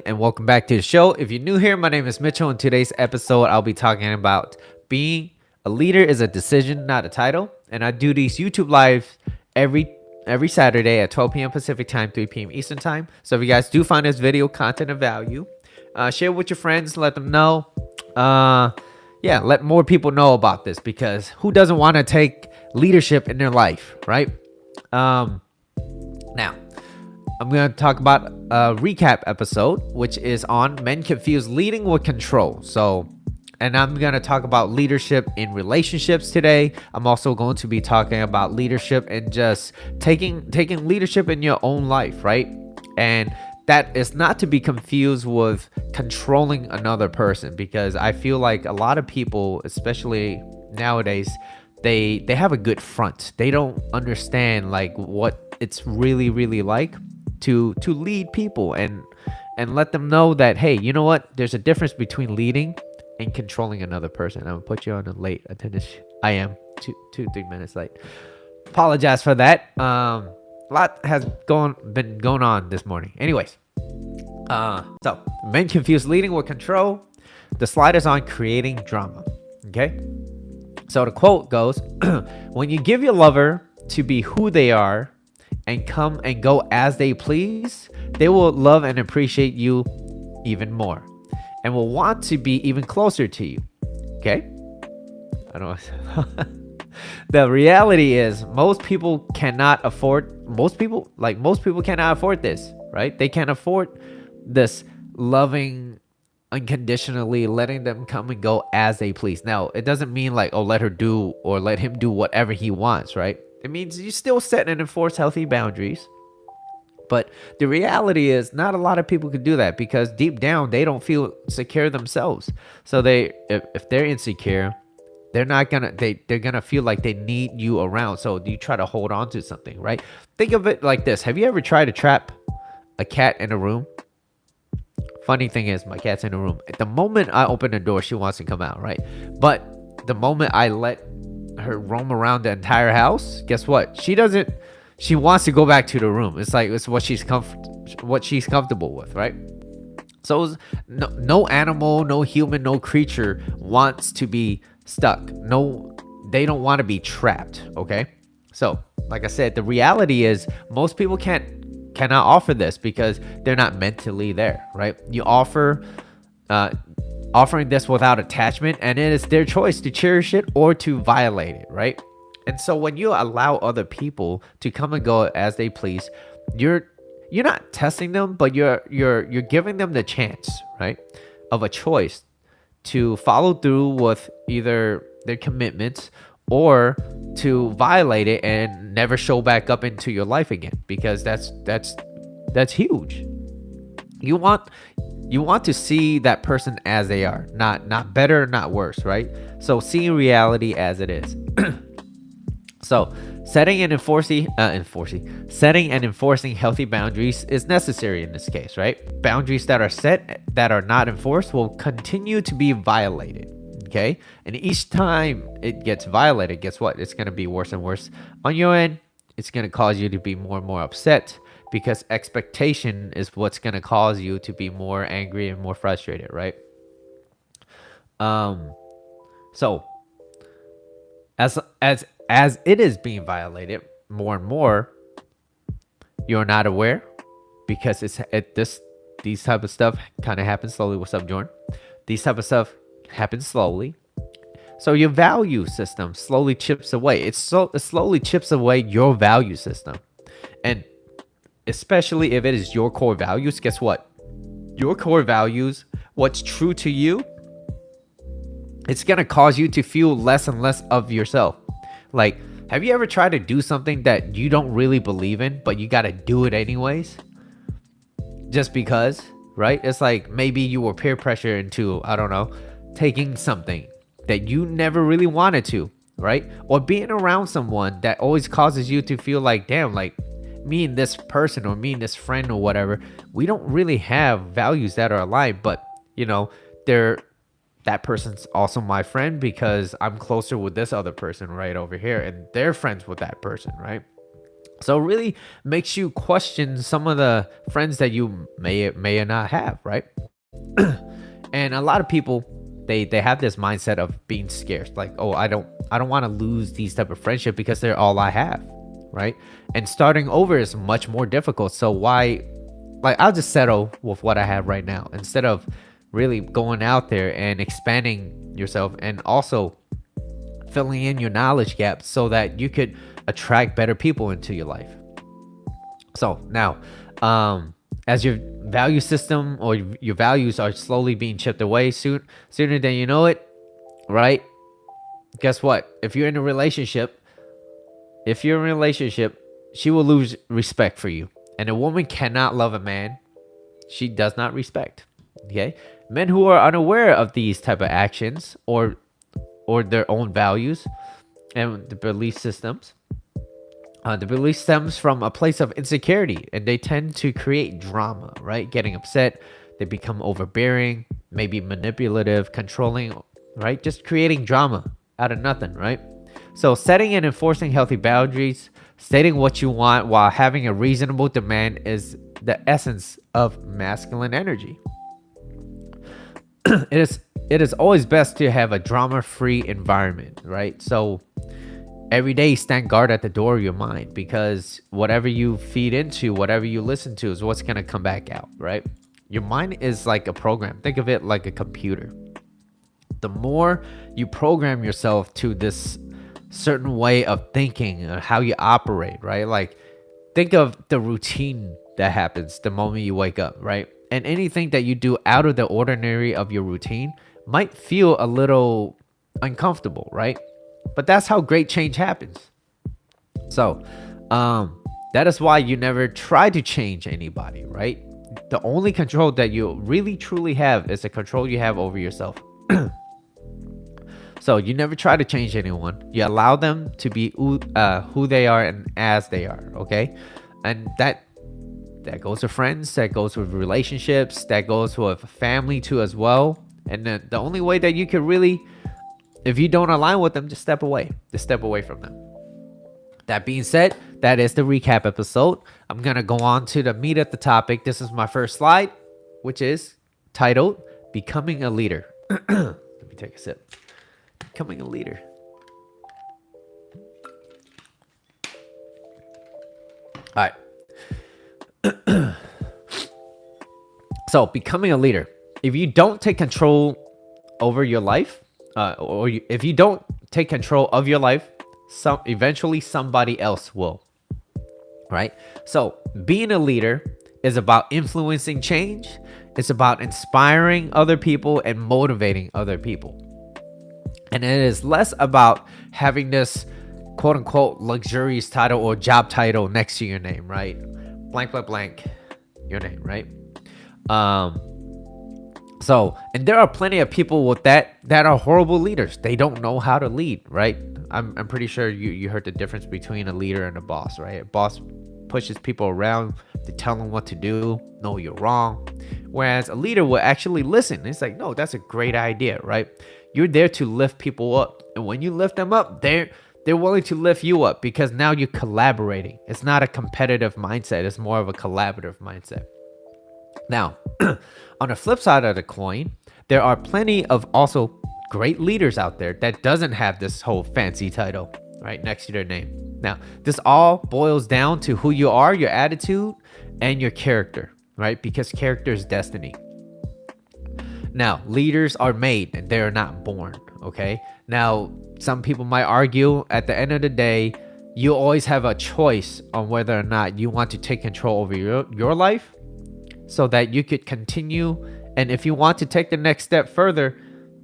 and welcome back to the show. If you're new here, my name is Mitchell. In today's episode, I'll be talking about being a leader is a decision, not a title. And I do these YouTube lives every Saturday at 12 p.m. Pacific time, 3 p.m. Eastern time. So if you guys do find this video content of value, share with your friends, let them know. Let more people know about this, because who doesn't want to take leadership in their life, right? Now, I'm going to talk about a recap episode, which is on men confuse leading with control. And I'm going to talk about leadership in relationships today. I'm also going to be talking about leadership and just taking leadership in your own life, right? And that is not to be confused with controlling another person, because I feel like a lot of people, especially nowadays, they have a good front. They don't understand like what it's really like to lead people and let them know that, hey, you know what, there's a difference between leading and controlling another person. I'm gonna put you on a late attendance. I am 3 minutes late. Apologize for that. A lot has been going on this morning. Anyways, so men confuse leading with control. The slide is on creating drama. Okay, so the quote goes, when you give your lover to be who they are and come and go as they please, they will love and appreciate you even more and will want to be even closer to you. Okay? I don't know. The reality is most people cannot afford this, right? They can't afford this loving unconditionally, letting them come and go as they please. Now, it doesn't mean like, oh, let her do or let him do whatever he wants, right? It means you still set and enforce healthy boundaries. But the reality is not a lot of people can do that, because deep down they don't feel secure themselves. So if they're insecure, they're gonna feel like they need you around. So you try to hold on to something, right? Think of it like this. Have you ever tried to trap a cat in a room? Funny thing is, my cat's in a room. At the moment I open the door, she wants to come out, right? But the moment I let her roam around the entire house, guess what? She wants to go back to the room. It's like it's what she's comfortable with, right? So no animal, no human, no creature wants to be stuck. No, they don't want to be trapped. Okay, so like I said, the reality is most people cannot offer this because they're not mentally there, right? You offering this without attachment, and it is their choice to cherish it or to violate it, right? And so when you allow other people to come and go as they please, you're not testing them, but you're giving them the chance, right, of a choice to follow through with either their commitments or to violate it and never show back up into your life again, because that's huge. You want to see that person as they are, not better, not worse, right? So seeing reality as it is. So setting and enforcing healthy boundaries is necessary in this case, right? Boundaries that are set that are not enforced will continue to be violated. Okay, and each time it gets violated, guess what? It's going to be worse and worse on your end. It's going to cause you to be more and more upset, because expectation is what's going to cause you to be more angry and more frustrated, right? So as it is being violated more and more, you're not aware, because these type of stuff kind of happens slowly. What's up, Jordan? These type of stuff happens slowly. So your value system slowly chips away. It slowly chips away your value system. And especially if it is your core values, guess what? Your core values, what's true to you, it's going to cause you to feel less and less of yourself. Like, have you ever tried to do something that you don't really believe in, but you got to do it anyways? Just because, right? It's like maybe you were peer pressure into, I don't know, taking something that you never really wanted to, right? Or being around someone that always causes you to feel like, damn, like me and this person or me and this friend or whatever, we don't really have values that are aligned, but you know, that person's also my friend because I'm closer with this other person right over here, and they're friends with that person, right? So it really makes you question some of the friends that you may or not have, right? And a lot of people, they have this mindset of being scarce, like, oh, I don't want to lose these type of friendship because they're all I have, right? And starting over is much more difficult. So why, like, I'll just settle with what I have right now instead of really going out there and expanding yourself and also filling in your knowledge gaps so that you could attract better people into your life. So now, as your value system or your values are slowly being chipped away sooner than you know it, right? Guess what? If you're in a relationship, she will lose respect for you. And a woman cannot love a man she does not respect. Okay? Men who are unaware of these type of actions or their own values and the belief systems, the belief stems from a place of insecurity, and they tend to create drama, right? Getting upset, they become overbearing, maybe manipulative, controlling, right? Just creating drama out of nothing, right? So, setting and enforcing healthy boundaries, stating what you want while having a reasonable demand is the essence of masculine energy. It is always best to have a drama-free environment, right? So, every day stand guard at the door of your mind, because whatever you feed into, whatever you listen to is what's going to come back out, right? Your mind is like a program. Think of it like a computer. The more you program yourself to this certain way of thinking, how you operate, right? Like, think of the routine that happens the moment you wake up, right? And anything that you do out of the ordinary of your routine might feel a little uncomfortable, right? But that's how great change happens. So, that is why you never try to change anybody, right? The only control that you really truly have is the control you have over yourself. So you never try to change anyone. You allow them to be who they are and as they are, okay? And that goes with friends, that goes with relationships, that goes with family too as well. And the only way that you can really, if you don't align with them, just step away. Just step away from them. That being said, that is the recap episode. I'm going to go on to the meat of the topic. This is my first slide, which is titled Becoming a Leader. Let me take a sip. Becoming a leader. All right. So, becoming a leader. If you don't take control over your life, if you don't take control of your life, eventually somebody else will. Right? So, being a leader is about influencing change. It's about inspiring other people and motivating other people. And it is less about having this quote unquote luxurious title or job title next to your name, right? Blank, blank, blank, your name, right? So, and there are plenty of people with that are horrible leaders. They don't know how to lead, right? I'm pretty sure you heard the difference between a leader and a boss, right? A boss pushes people around to tell them what to do. No, you're wrong. Whereas a leader will actually listen. It's like, no, that's a great idea, right? You're there to lift people up. And when you lift them up, they're willing to lift you up because now you're collaborating. It's not a competitive mindset. It's more of a collaborative mindset. Now, on the flip side of the coin, there are plenty of also great leaders out there that doesn't have this whole fancy title right next to their name. Now, this all boils down to who you are, your attitude, and your character, right? Because character is destiny. Now, leaders are made and they're not born, okay? Now, some people might argue at the end of the day, you always have a choice on whether or not you want to take control over your life so that you could continue. And if you want to take the next step further,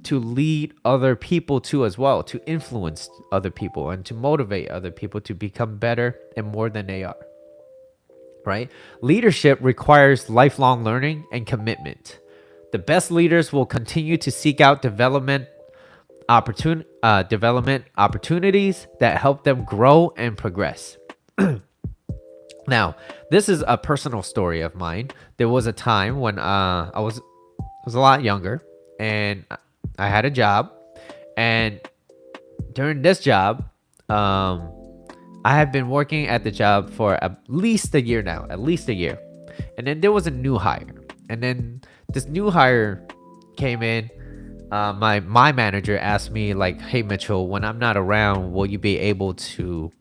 to lead other people too as well, to influence other people and to motivate other people to become better and more than they are, right? Leadership requires lifelong learning and commitment. The best leaders will continue to seek out development opportunities that help them grow and progress. Now, this is a personal story of mine. There was a time when I was a lot younger and I had a job, and during this job, I I have been working at the job for at least a year now, at least a year. And then there was a new hire. And then this new hire came in. My manager asked me like, "Hey Mitchell, when I'm not around, will you be able to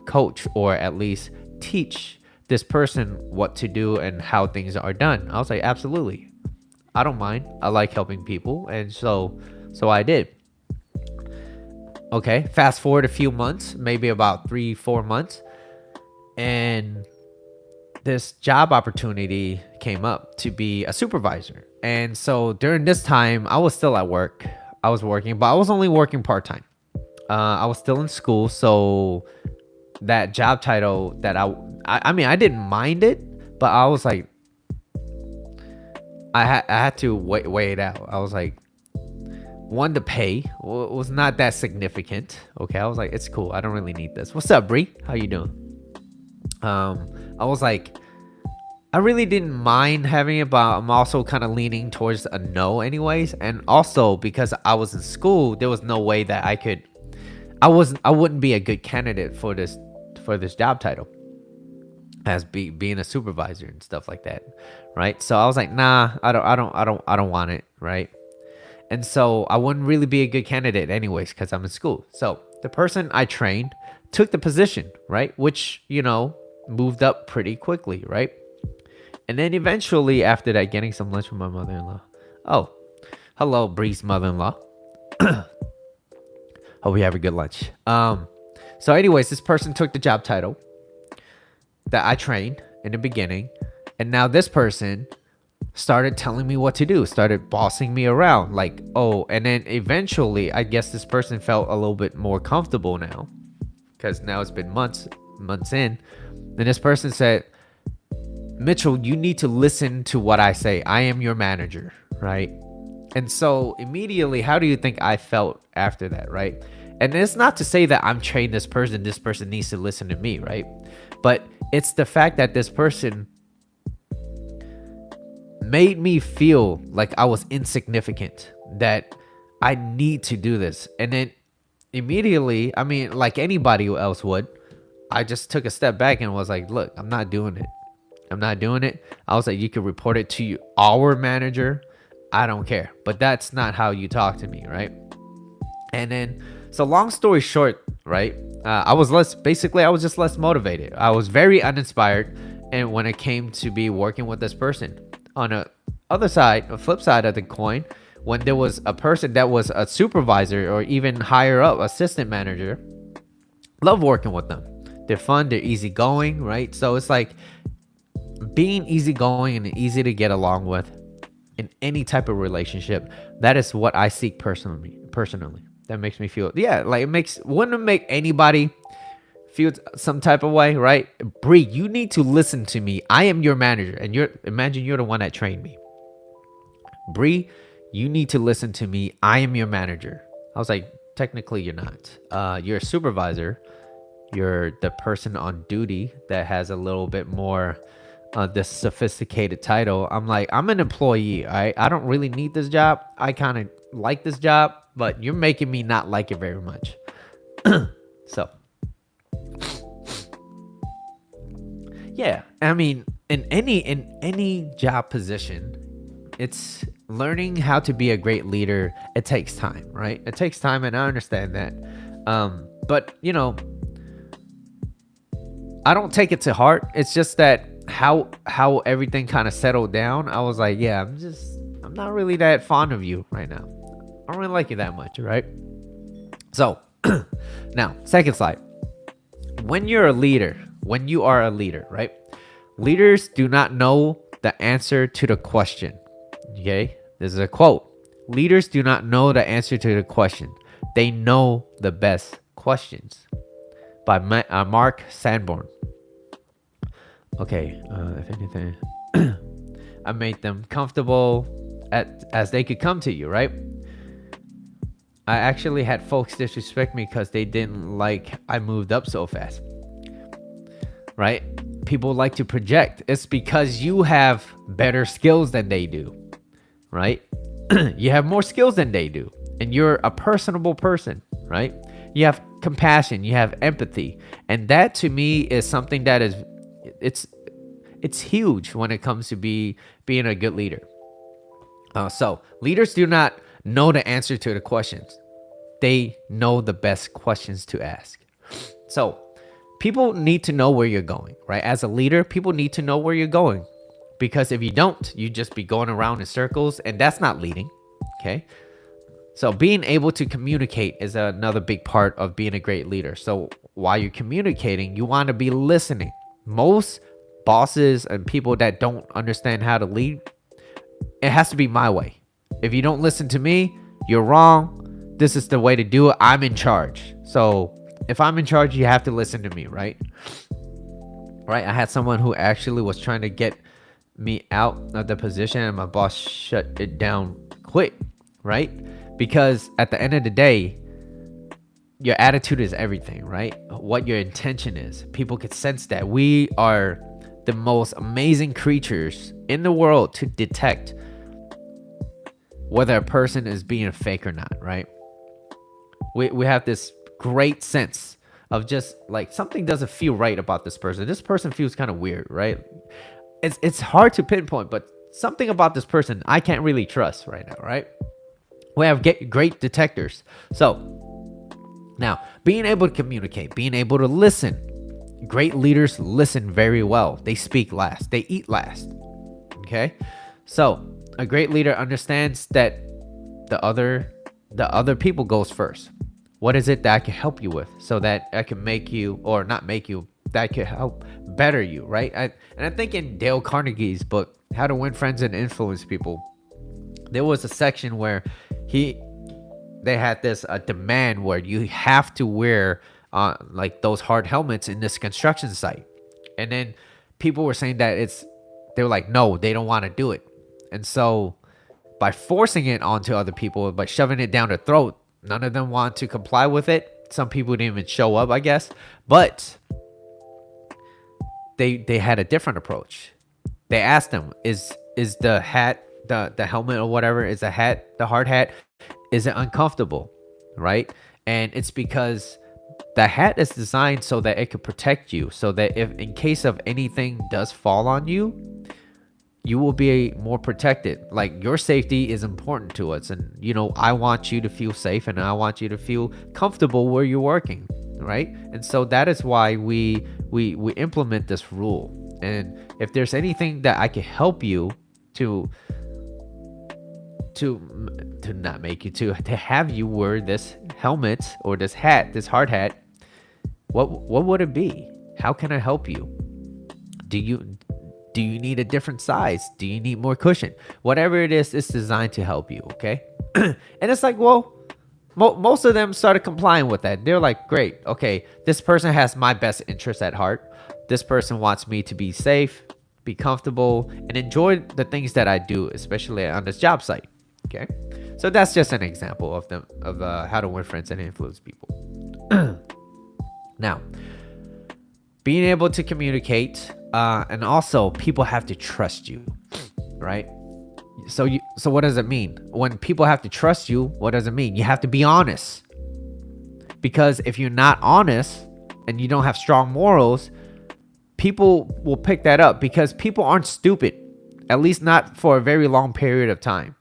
coach or at least teach this person what to do and how things are done?" I was like, "Absolutely. I don't mind. I like helping people." And so I did. Okay, fast forward a few months, maybe about 3-4 months, and this job opportunity came up to be a supervisor. And so during this time, I was still at work. I was working, but I was only working part-time. I was still in school, so that job title that I mean, I didn't mind it, but I was like, I had to weigh it out. I was like, one, the pay was not that significant. Okay, I was like, it's cool. I don't really need this. What's up, Bree? How you doing? I was like, I really didn't mind having it, but I'm also kind of leaning towards a no anyways. And also because I was in school, there was no way that I wouldn't be a good candidate for this job title as being a supervisor and stuff like that. Right. So I was like, nah, I don't want it. Right. And so I wouldn't really be a good candidate anyways, because I'm in school. So the person I trained took the position, right? Which, moved up pretty quickly, right? And then eventually after that, getting some lunch from my mother-in-law. Oh, hello, Bree's mother-in-law. Hope we have a good lunch. So anyways, this person took the job title that I trained in the beginning. And now this person started telling me what to do, started bossing me around. Like, oh, and then eventually, I guess this person felt a little bit more comfortable now. Because now it's been months in. Then this person said, "Mitchell, you need to listen to what I say. I am your manager," right? And so immediately, how do you think I felt after that, right? And it's not to say that I'm training this person needs to listen to me, right? But it's the fact that this person made me feel like I was insignificant, that I need to do this. And then immediately, I mean, like anybody else would, I just took a step back and was like, look, I'm not doing it. I was like, you can report it to our manager. I don't care. But that's not how you talk to me, right? And then, so long story short, right? I was just less motivated. I was very uninspired. And when it came to be working with this person, on a flip side of the coin, when there was a person that was a supervisor or even higher up, assistant manager, love working with them. They're fun, they're easygoing, right? So it's like being easygoing and easy to get along with in any type of relationship. That is what I seek personally. That makes me feel, wouldn't it make anybody feel some type of way, right? Bree, you need to listen to me. I am your manager, and imagine you're the one that trained me. Bree, you need to listen to me. I am your manager. I was like, technically you're not. You're a supervisor. You're the person on duty that has a little bit more this sophisticated title. I'm like, I'm an employee. I don't really need this job. I kind of like this job, but you're making me not like it very much. So yeah, I mean, in any job position, it's learning how to be a great leader. It takes time, right? It takes time, and I understand that. But I don't take it to heart. It's just that how everything kind of settled down. I was like, yeah, I'm not really that fond of you right now. I don't really like you that much, right? So now, second slide. When you are a leader, right? Leaders do not know the answer to the question. Okay? This is a quote. Leaders do not know the answer to the question. They know the best questions. By Mark Sanborn. Okay, if anything, I made them comfortable as they could come to you, right? I actually had folks disrespect me because they didn't like I moved up so fast. Right? People like to project. It's because you have better skills than they do. Right? You have more skills than they do. And you're a personable person, right? You have compassion, you have empathy. And that to me is something that is it's it's huge when it comes to being a good leader. So leaders do not know the answer to the questions. They know the best questions to ask. So people need to know where you're going, right? As a leader, people need to know where you're going. Because if you don't, you just be going around in circles, and that's not leading. Okay. So being able to communicate is another big part of being a great leader. So while you're communicating, you want to be listening. Most bosses and people that don't understand how to lead, it has to be my way. If you don't listen to me, you're wrong. This is the way to do it. I'm in charge. So if I'm in charge, you have to listen to me, right? Right. I had someone who actually was trying to get me out of the position, and my boss shut it down quick, right? Because at the end of the day, your attitude is everything, right? What your intention is. People could sense that. We are the most amazing creatures in the world to detect whether a person is being fake or not, right? We have this great sense of just like something doesn't feel right about this person. This person feels kind of weird, right? It's hard to pinpoint, but something about this person I can't really trust right now, right? We have great detectors. So now, being able to communicate, being able to listen. Great leaders listen very well. They speak last. They eat last. Okay? So, a great leader understands that the other people goes first. What is it that I can help you with so that I can make you, or not make you, that I can help better you, right? And I think in Dale Carnegie's book, How to Win Friends and Influence People, there was a section where they had this demand where you have to wear like those hard helmets in this construction site. And then people were saying that they were like, no, they don't want to do it. And so by forcing it onto other people, by shoving it down their throat, none of them want to comply with it. Some people didn't even show up, I guess. But they had a different approach. They asked them, is the hat, the helmet or whatever, is the hat, the hard hat, is it uncomfortable, right? And it's because the hat is designed so that it could protect you, so that if in case of anything does fall on you, you will be more protected. Like, your safety is important to us, and I want you to feel safe, and I want you to feel comfortable where you're working, right? And so that is why we implement this rule. And if there's anything that I can help you to not make you to have you wear this helmet or this hat, this hard hat, what would it be? How can I help you? Do you need a different size? Do you need more cushion? Whatever it is, it's designed to help you, okay? And it's like, well, most of them started complying with that. They're like, great, okay, this person has my best interest at heart. This person wants me to be safe, be comfortable, and enjoy the things that I do, especially on this job site. Okay, so that's just an example of how to win friends and influence people. Now, being able to communicate, and also people have to trust you, right? So what does it mean? When people have to trust you, what does it mean? You have to be honest. Because if you're not honest and you don't have strong morals, people will pick that up, because people aren't stupid, at least not for a very long period of time.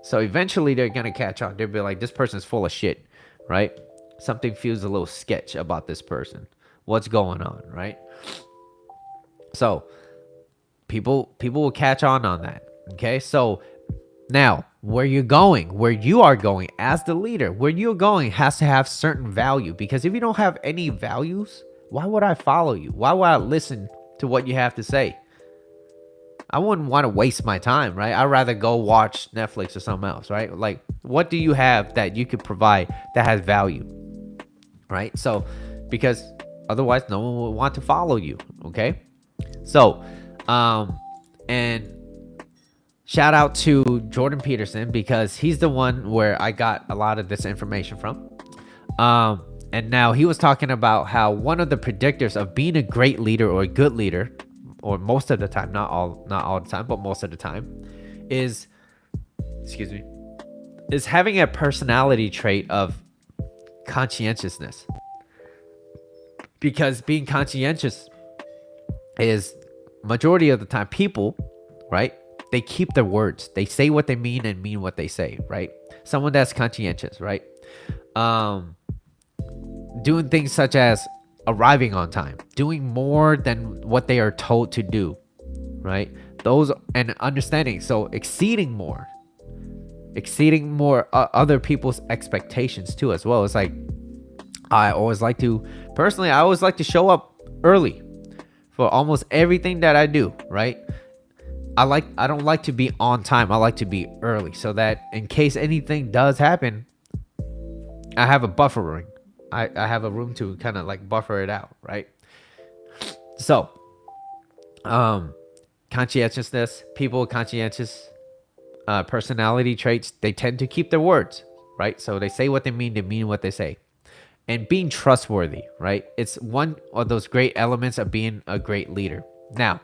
So eventually they're going to catch on. They'll be like, this person's full of shit, right? Something feels a little sketch about this person. What's going on, right? So people will catch on that. Okay, so now where you are going as the leader, where you're going has to have certain value. Because if you don't have any values, why would I follow you? Why would I listen to what you have to say? I wouldn't want to waste my time, right? I'd rather go watch Netflix or something else, right? Like, what do you have that you could provide that has value, right? So, because otherwise no one will want to follow you, okay? So, and shout out to Jordan Peterson, because he's the one where I got a lot of this information from. And now he was talking about how one of the predictors of being a great leader or a good leader, or most of the time, not all the time, but most of the time, is having a personality trait of conscientiousness. Because being conscientious is majority of the time people, right? They keep their words. They say what they mean and mean what they say, right? Someone that's conscientious, right? Doing things such as arriving on time, doing more than what they are told to do, right? Those and understanding. So exceeding more other people's expectations too, as well. It's like I always like to show up early for almost everything that I do, right? I don't like to be on time. I like to be early so that in case anything does happen, I have a buffering. I have a room to kind of like buffer it out, right? So, conscientiousness, people with conscientious personality traits, they tend to keep their words, right? So they say what they mean what they say. And being trustworthy, right? It's one of those great elements of being a great leader. Now,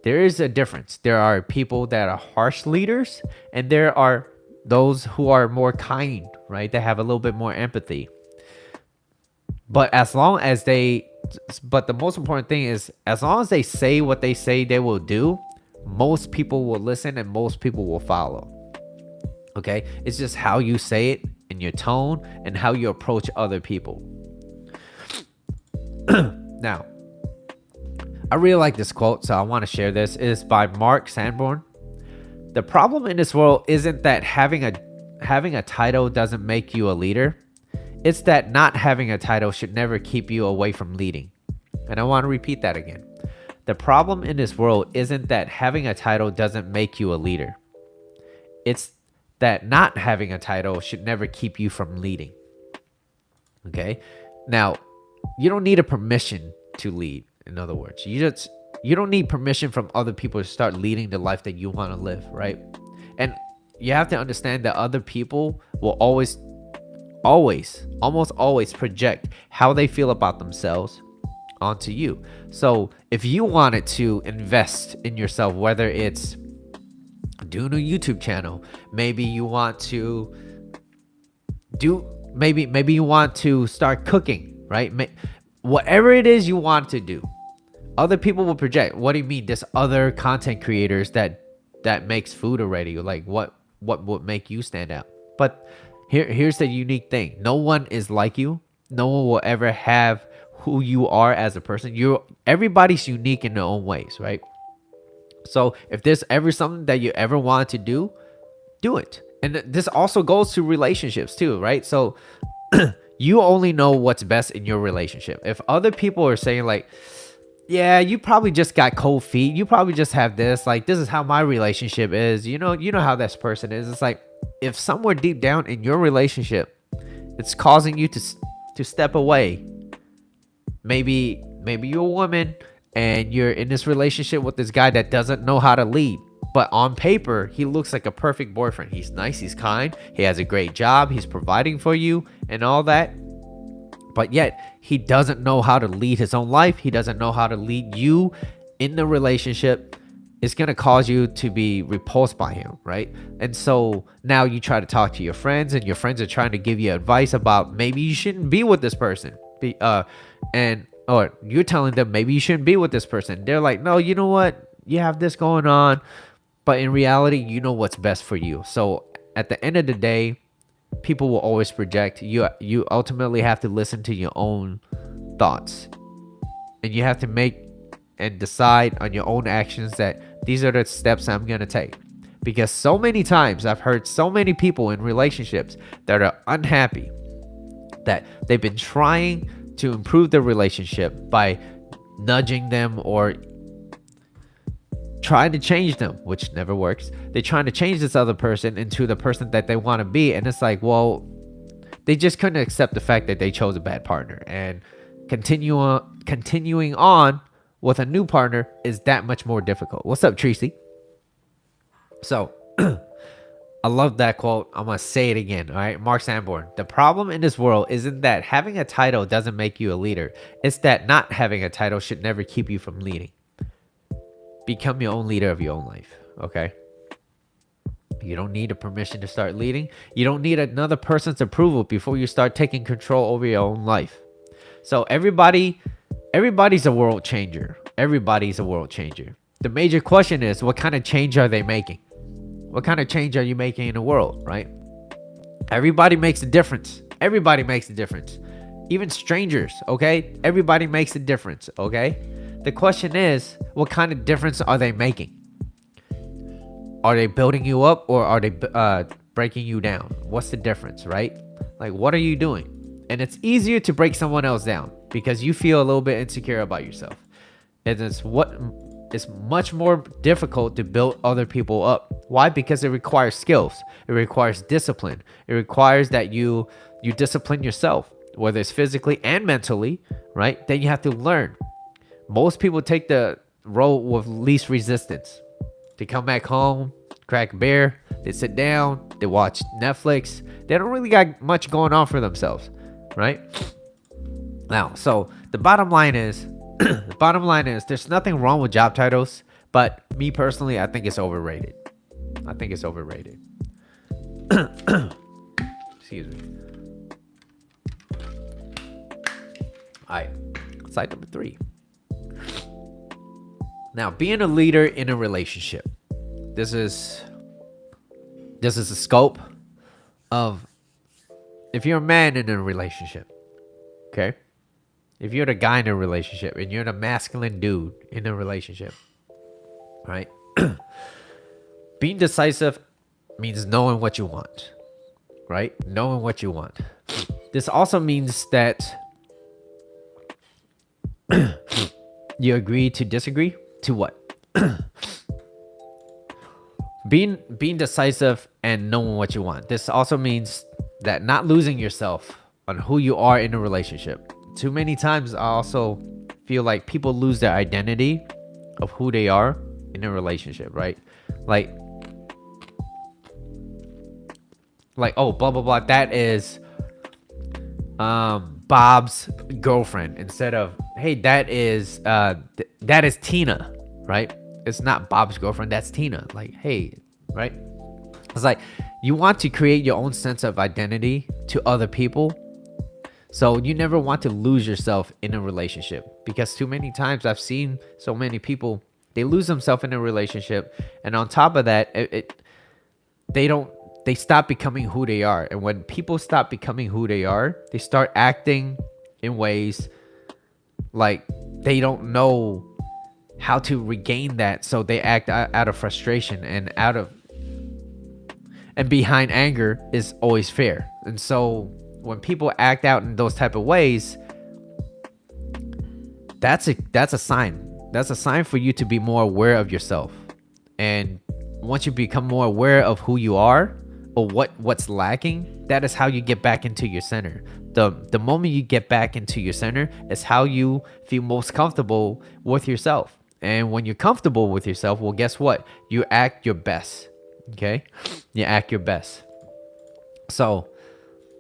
there is a difference. There are people that are harsh leaders, and there are those who are more kind, right? They have a little bit more empathy. But the most important thing is, as long as they say what they say they will do, most people will listen and most people will follow. Okay? It's just how you say it and your tone and how you approach other people. Now, I really like this quote, so I want to share this. It is by Mark Sanborn. The problem in this world isn't that having a title doesn't make you a leader. It's that not having a title should never keep you away from leading. And I want to repeat that again. The problem in this world isn't that having a title doesn't make you a leader. It's that not having a title should never keep you from leading. Okay? Now, you don't need a permission to lead. In other words, you don't need permission from other people to start leading the life that you want to live, right? And you have to understand that other people will almost always project how they feel about themselves onto you. So if you wanted to invest in yourself, whether it's doing a YouTube channel, maybe you want to maybe you want to start cooking, right? Whatever it is you want to do, other people will project. What do you mean? There's other content creators that makes food already. Like what would make you stand out? But here's the unique thing. No one is like you. No one will ever have who you are as a person. Everybody's unique in their own ways, right? So if there's ever something that you ever want to do it. And this also goes to relationships too, right? So you only know what's best in your relationship. If other people are saying like, yeah, you probably just got cold feet, you probably just have this, like, this is how my relationship is, you know how this person is. It's like, if somewhere deep down in your relationship it's causing you to step away, maybe you're a woman and you're in this relationship with this guy that doesn't know how to lead, but on paper he looks like a perfect boyfriend. He's nice, he's kind, he has a great job, he's providing for you and all that, but yet he doesn't know how to lead his own life. He doesn't know how to lead you in the relationship. It's going to cause you to be repulsed by him, right? And so now you try to talk to your friends, and your friends are trying to give you advice about maybe you shouldn't be with this person. Or you're telling them maybe you shouldn't be with this person. They're like, no, you know what? You have this going on. But in reality, you know what's best for you. So at the end of the day, people will always project. You ultimately have to listen to your own thoughts. And you have to make and decide on your own actions that these are the steps I'm going to take. Because so many times I've heard so many people in relationships that are unhappy, that they've been trying to improve their relationship by nudging them or trying to change them, which never works. They're trying to change this other person into the person that they want to be. And it's like, well, they just couldn't accept the fact that they chose a bad partner. And continuing on with a new partner is that much more difficult. What's up, Tracy? So I love that quote. I'm going to say it again. All right. Mark Sanborn. The problem in this world isn't that having a title doesn't make you a leader. It's that not having a title should never keep you from leading. Become your own leader of your own life. Okay. You don't need a permission to start leading. You don't need another person's approval before you start taking control over your own life. So everybody's a world changer. Everybody's a world changer. The major question is, what kind of change are they making? What kind of change are you making in the world, right? Everybody makes a difference. Everybody makes a difference. Even strangers, okay? Everybody makes a difference, okay? The question is, what kind of difference are they making? Are they building you up, or are they breaking you down? What's the difference, right? Like, what are you doing? And it's easier to break someone else down because you feel a little bit insecure about yourself. And it's much more difficult to build other people up. Why? Because it requires skills. It requires discipline. It requires that you discipline yourself, whether it's physically and mentally, right? Then you have to learn. Most people take the road with least resistance. They come back home, crack a beer, they sit down, they watch Netflix. They don't really got much going on for themselves, right? Now, so the bottom line is, there's nothing wrong with job titles, but me personally, I think it's overrated. Excuse me. All right, slide number 3. Now, being a leader in a relationship. This is a scope of if you're a man in a relationship, okay? If you're the guy in a relationship and you're the masculine dude in a relationship, right? Being decisive means knowing what you want, right? Knowing what you want. This also means that you agree to disagree. To what? Being decisive and knowing what you want. This also means that not losing yourself on who you are in a relationship. Too many times I also feel like people lose their identity of who they are in a relationship, right? Like oh, blah blah blah, that is Bob's girlfriend, instead of, hey, that is Tina, right? It's not Bob's girlfriend, that's Tina. Like, hey, right? It's like you want to create your own sense of identity to other people. So you never want to lose yourself in a relationship, because too many times I've seen so many people, they lose themselves in a relationship, and on top of that, they stop becoming who they are. And when people stop becoming who they are, they start acting in ways like they don't know how to regain that. So they act out of frustration, and behind anger is always fear. And so when people act out in those type of ways, that's a sign. That's a sign for you to be more aware of yourself. And once you become more aware of who you are, or what's lacking, that is how you get back into your center. The moment you get back into your center is how you feel most comfortable with yourself. And when you're comfortable with yourself, well, guess what? You act your best. Okay? You act your best. So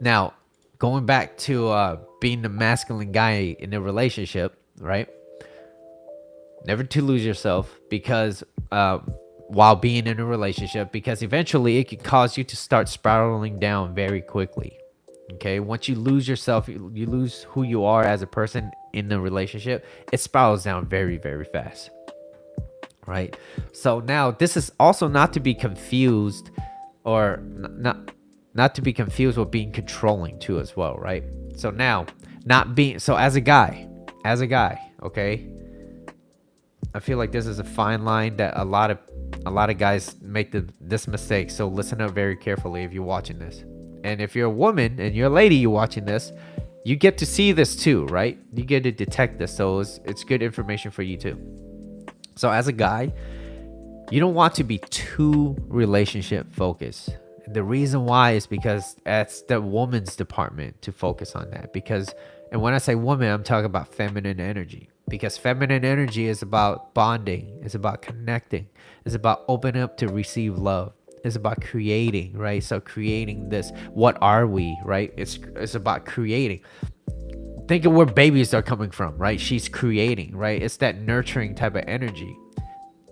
now, going back to being the masculine guy in a relationship, right? Never to lose yourself, because while being in a relationship, because eventually it could cause you to start spiraling down very quickly. Okay, once you lose yourself, you lose who you are as a person in a relationship, it spirals down very, very fast, right? So now this is also not to be confused, or not to be confused with being controlling too as well, right? So now, as a guy, okay, I feel like this is a fine line that a lot of guys make this mistake. So listen up very carefully if you're watching this. And if you're a woman and you're a lady, you're watching this, you get to see this too, right? You get to detect this. So it's good information for you too. So as a guy, you don't want to be too relationship focused. The reason why is because that's the woman's department to focus on that. And when I say woman, I'm talking about feminine energy. Because feminine energy is about bonding. It's about connecting. It's about opening up to receive love. It's about creating, right? So creating this. What are we, right? It's about creating. Think of where babies are coming from, right? She's creating, right? It's that nurturing type of energy.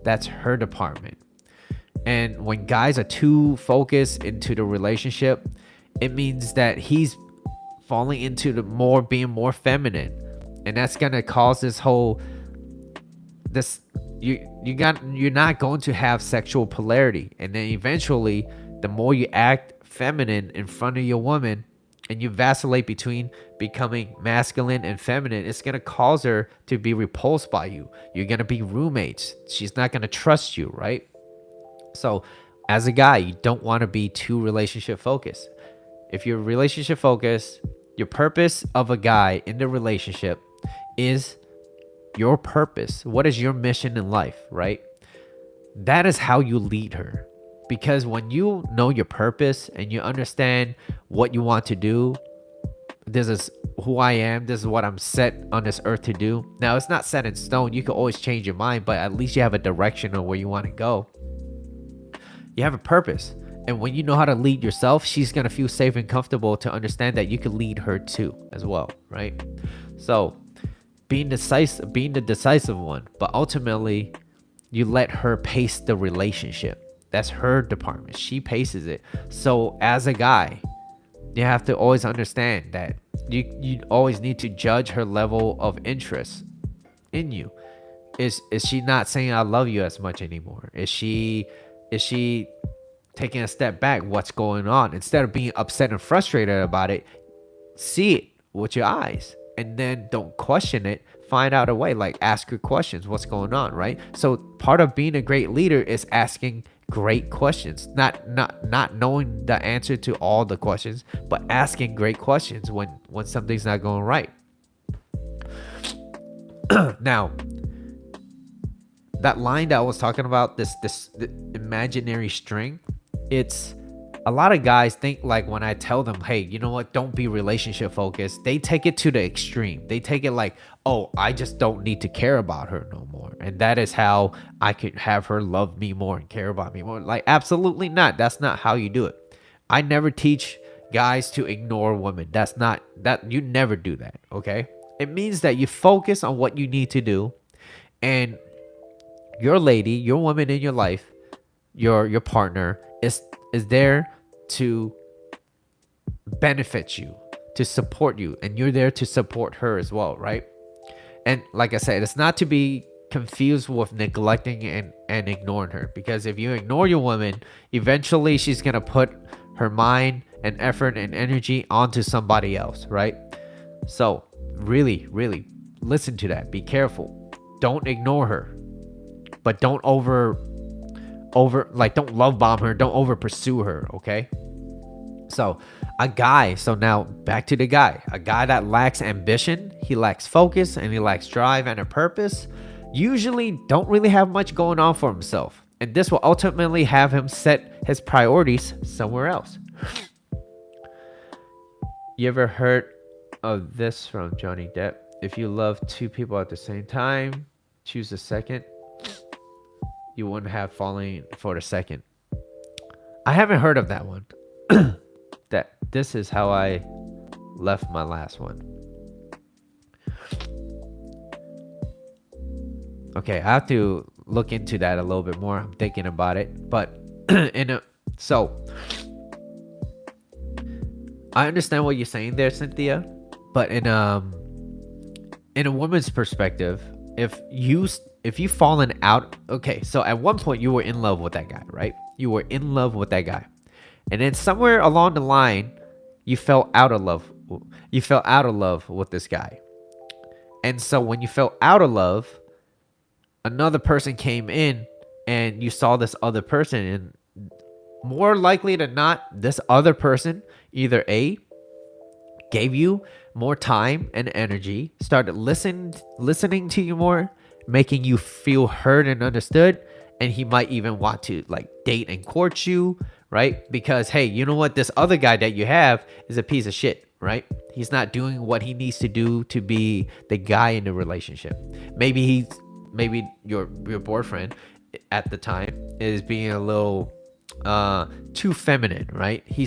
That's her department. And when guys are too focused into the relationship, it means that he's falling into the more being more feminine. And that's gonna cause this whole this you're not going to have sexual polarity. And then eventually the more you act feminine in front of your woman and you vacillate between becoming masculine and feminine, it's going to cause her to be repulsed by you. You're going to be roommates. She's not going to trust you, right? So as a guy, you don't want to be too relationship focused. If you're relationship focused, your purpose of a guy in the relationship is your purpose. What is your mission in life, right? That is how you lead her. Because when you know your purpose and you understand what you want to do, this is who I am, this is what I'm set on this earth to do. Now, it's not set in stone. You can always change your mind, but at least you have a direction of where you want to go. You have a purpose. And when you know how to lead yourself, she's going to feel safe and comfortable to understand that you can lead her too as well, right? So being the decisive one, but ultimately you let her pace the relationship. That's her department. She paces it. So as a guy, you have to always understand that you always need to judge her level of interest in you. Is she not saying I love you as much anymore? Is she taking a step back? What's going on? Instead of being upset and frustrated about it, see it with your eyes and then don't question it. Find out a way, like ask her questions. What's going on, right? So part of being a great leader is asking great questions, not knowing the answer to all the questions, but asking great questions when something's not going right. Now, that line that I was talking about, this imaginary string, it's a lot of guys think, like, when I tell them, hey, you know what, don't be relationship focused, they take it to the extreme. They take it like, oh, I just don't need to care about her no more, and that is how I could have her love me more and care about me more. Like, absolutely not. That's not how you do it. I never teach guys to ignore women. You never do that, okay? It means that you focus on what you need to do, and your lady, your woman in your life, your partner is there to benefit you, to support you, and you're there to support her as well, right? And like I said, it's not to be confused with neglecting and ignoring her, because if you ignore your woman, eventually she's gonna put her mind and effort and energy onto somebody else, right? So really listen to that. Be careful. Don't ignore her, but don't don't love bomb her, don't over pursue her, okay? So now back to the guy. A guy that lacks ambition, he lacks focus, and he lacks drive and a purpose, usually don't really have much going on for himself. And this will ultimately have him set his priorities somewhere else. You ever heard of this from Johnny Depp? If you love two people at the same time, choose the second. You wouldn't have fallen for the second. I haven't heard of that one. This is how I left my last one. Okay, I have to look into that a little bit more. I'm thinking about it, but so I understand what you're saying there, Cynthia. But in a woman's perspective, if you've fallen out, okay, so at one point you were in love with that guy, right? You were in love with that guy, and then somewhere along the line, you fell out of love. You fell out of love with this guy, and so when you fell out of love, another person came in, and you saw this other person, and more likely than not, this other person either gave you more time and energy, started listening to you more, making you feel heard and understood, and he might even want to like date and court you, right? Because hey, you know what, this other guy that you have is a piece of shit, right? He's not doing what he needs to do to be the guy in the relationship. Maybe your boyfriend at the time is being a little too feminine, right? He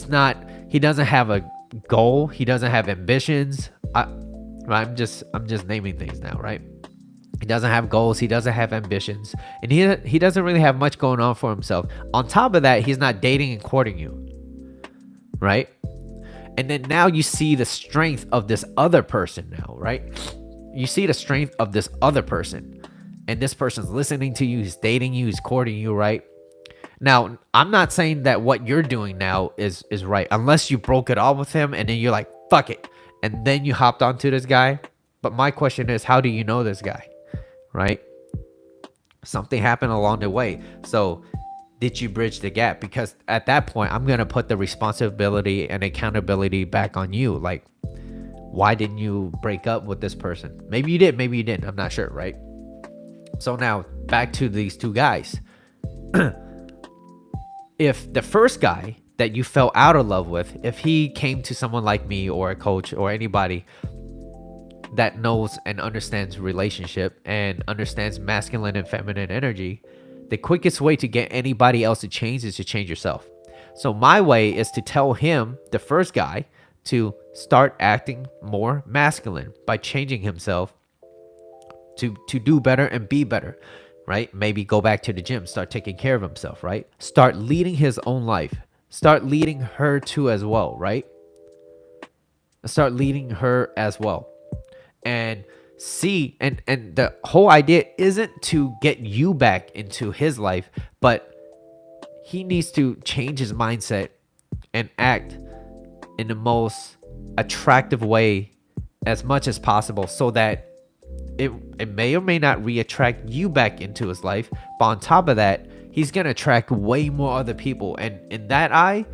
doesn't have a goal, he doesn't have ambitions. I'm just naming things now, right? He doesn't have goals. He doesn't have ambitions. And he doesn't really have much going on for himself. On top of that, he's not dating and courting you. Right? And then now you see the strength of this other person now, right? You see the strength of this other person. And this person's listening to you. He's dating you. He's courting you, right? Now, I'm not saying that what you're doing now is right. Unless you broke it off with him and then you're like, fuck it. And then you hopped onto this guy. But my question is, how do you know this guy? Right? Something happened along the way. So did you bridge the gap? Because at that point, I'm going to put the responsibility and accountability back on you. Like, why didn't you break up with this person? Maybe you did, maybe you didn't. I'm not sure, right? So now back to these two guys. If the first guy that you fell out of love with, if he came to someone like me or a coach or anybody that knows and understands relationship and understands masculine and feminine energy, the quickest way to get anybody else to change is to change yourself. So my way is to tell him, the first guy, to start acting more masculine by changing himself to do better and be better, right? Maybe go back to the gym, start taking care of himself, right? Start leading his own life. Start leading her too as well, right? Start leading her as well. And see, and the whole idea isn't to get you back into his life, but he needs to change his mindset and act in the most attractive way as much as possible, so that it may or may not re-attract you back into his life. But on top of that, he's gonna attract way more other people, and in that eye,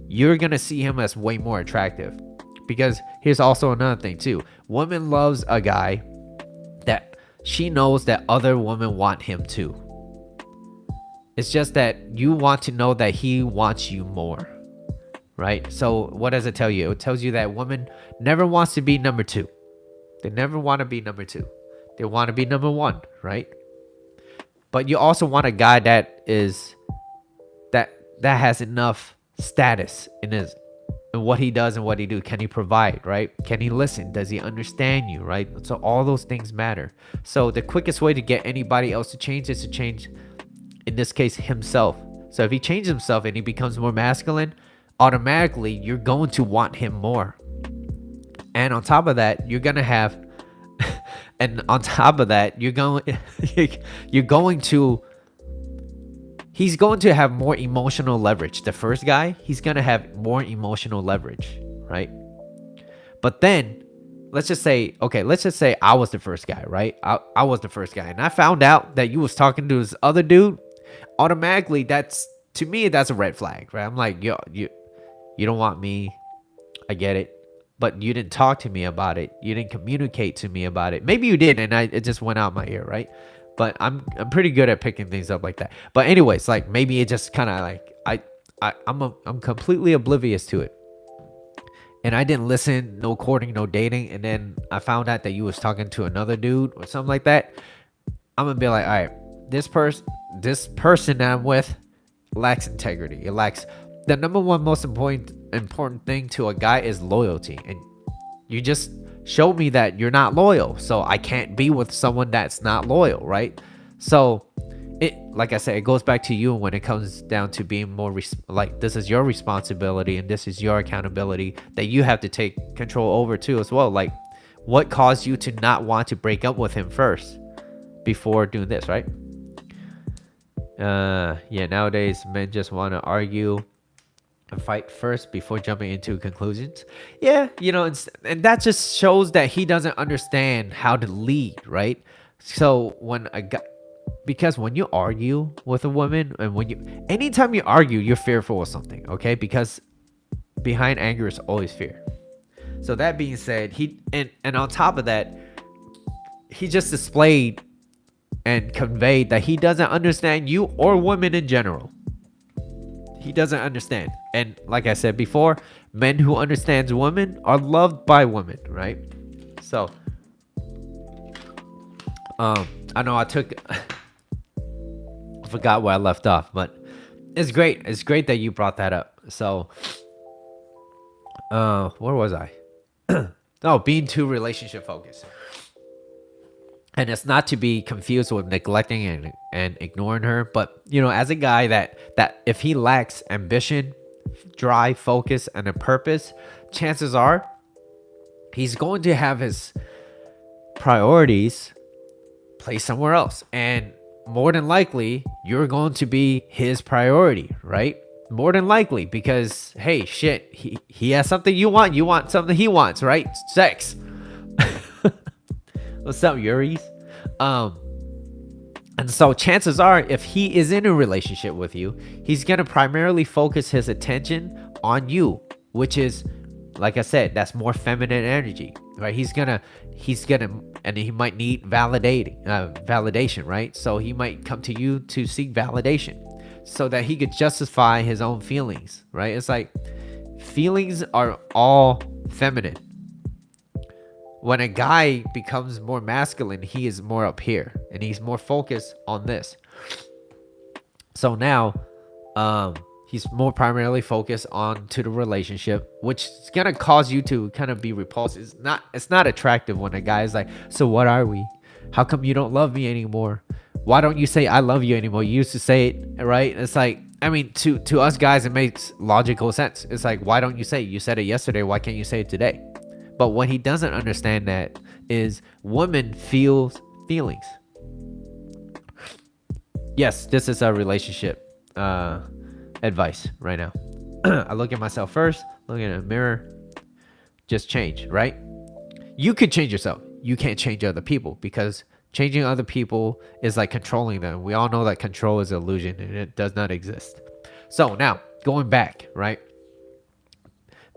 you're gonna see him as way more attractive. Because here's also another thing too. Woman loves a guy that she knows that other women want him too. It's just that you want to know that he wants you more, right? So what does it tell you? It tells you that woman never wants to be number two. They never want to be number two. They want to be number one, right? But you also want a guy that is that has enough status in his and what he does and what he do. Can he provide, right? Can he listen? Does he understand you, right? So all those things matter. So the quickest way to get anybody else to change is to change, in this case, himself. So if he changes himself and he becomes more masculine, automatically you're going to want him more. And on top of that, you're gonna have and on top of that, you're going to he's going to have more emotional leverage. The first guy, he's going to have more emotional leverage, right? But then, let's just say I was the first guy, right? I was the first guy. And I found out that you was talking to this other dude. Automatically, to me, that's a red flag, right? I'm like, yo, you don't want me. I get it. But you didn't talk to me about it. You didn't communicate to me about it. Maybe you did, and it just went out my ear, right? But I'm pretty good at picking things up like that. But anyways, like maybe it just kind of like I'm completely oblivious to it, and I didn't listen, no courting, no dating, and then I found out that you was talking to another dude or something like that. I'm gonna be like, all right, this person that I'm with lacks integrity. It lacks the number one most important thing to a guy is loyalty, and you just showed me that you're not loyal, so I can't be with someone that's not loyal, right? So it, like I said, it goes back to you when it comes down to being more like this is your responsibility and this is your accountability that you have to take control over too as well. Like, what caused you to not want to break up with him first before doing this, right? Yeah, nowadays men just want to argue and fight first before jumping into conclusions. Yeah, and that just shows that he doesn't understand how to lead, right? So because when you argue with a woman, and anytime you argue, you're fearful of something, okay? Because behind anger is always fear. So that being said, and on top of that, he just displayed and conveyed that he doesn't understand you or women in general. He doesn't understand. And like I said before, men who understands women are loved by women, right? So I know I forgot where I left off, but it's great. It's great that you brought that up. So where was I? Oh, being too relationship focused. And it's not to be confused with neglecting and ignoring her, but as a guy that if he lacks ambition, drive, focus, and a purpose, chances are he's going to have his priorities placed somewhere else, and more than likely you're going to be his priority, right? More than likely, because hey, shit, he has something you want something he wants, right? Sex. What's up, Yuri's? And so chances are, if he is in a relationship with you, he's gonna primarily focus his attention on you, which is, like I said, that's more feminine energy, right? He's gonna, and he might need validation, right? So he might come to you to seek validation, so that he could justify his own feelings, right? It's like feelings are all feminine. When a guy becomes more masculine, he is more up here and he's more focused on this. So now, he's more primarily focused on to the relationship, which is gonna cause you to kind of be repulsed. It's not attractive when a guy is like, so what are we? How come you don't love me anymore? Why don't you say I love you anymore? You used to say it, right? It's like, I mean, to us guys, it makes logical sense. It's like, why don't you say it? You said it yesterday. Why can't you say it today? But what he doesn't understand that is women feels feelings. Yes, this is a relationship advice right now. I look at myself first, look in a mirror, just change, right? You could change yourself. You can't change other people, because changing other people is like controlling them. We all know that control is an illusion and it does not exist. So now, going back, right?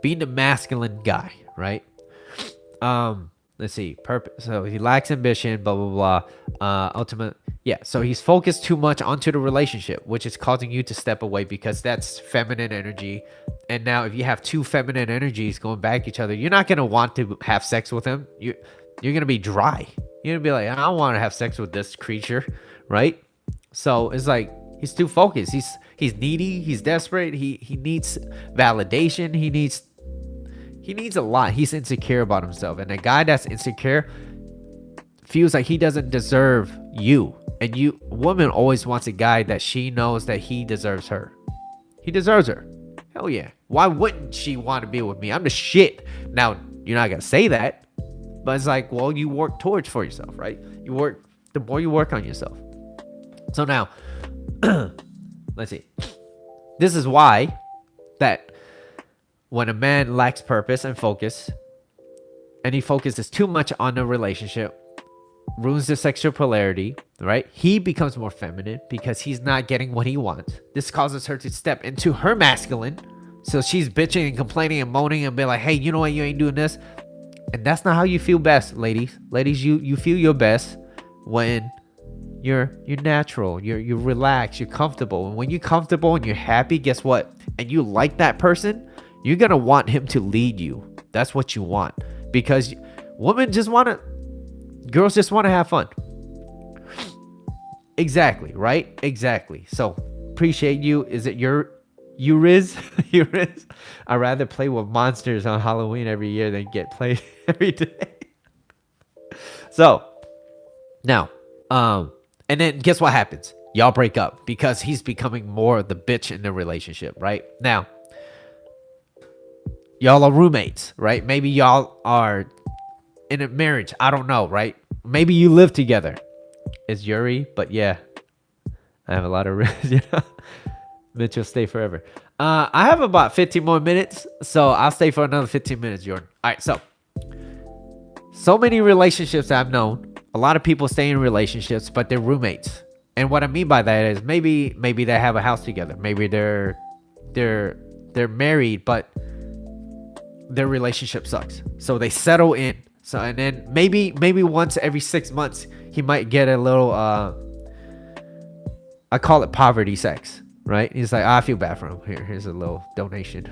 Being the masculine guy, right? Let's see, purpose. So he lacks ambition, blah blah blah. Ultimate, yeah. So he's focused too much onto the relationship, which is causing you to step away, because that's feminine energy. And now, if you have two feminine energies going back each other, you're not gonna want to have sex with him. You're gonna be dry. You're gonna be like, I don't want to have sex with this creature, right? So it's like he's too focused. He's needy. He's desperate. He needs validation. He needs a lot. He's insecure about himself. And a guy that's insecure feels like he doesn't deserve you. And woman always wants a guy that she knows that he deserves her. He deserves her. Hell yeah. Why wouldn't she want to be with me? I'm the shit. Now, you're not going to say that. But it's like, well, you work towards for yourself, right? The more you work on yourself. So now, let's see. This is why that when a man lacks purpose and focus, and he focuses too much on the relationship, ruins the sexual polarity, right? He becomes more feminine because he's not getting what he wants. This causes her to step into her masculine. So she's bitching and complaining and moaning and be like, hey, you know what? You ain't doing this. And that's not how you feel best, ladies. Ladies, you feel your best when you're natural, you're relaxed, you're comfortable. And when you're comfortable and you're happy, guess what? And you like that person, you're going to want him to lead you. That's what you want. Because girls just want to have fun. Exactly, right? Exactly. So, appreciate you. Is it you Riz? You Riz? I'd rather play with monsters on Halloween every year than get played every day. So, now, and then guess what happens? Y'all break up because he's becoming more the bitch in the relationship, right? Now, y'all are roommates, right? Maybe y'all are in a marriage. I don't know, right? Maybe you live together. It's Yuri, but yeah, I have a lot of risks, Mitchell, stay forever. I have about 15 more minutes, so I'll stay for another 15 minutes, Jordan. All right, so many relationships I've known. A lot of people stay in relationships, but they're roommates. And what I mean by that is maybe they have a house together. Maybe they're married, but their relationship sucks. So they settle in. So and then maybe once every 6 months he might get a little I call it poverty sex, right? He's like, I feel bad for him. Here's a little donation.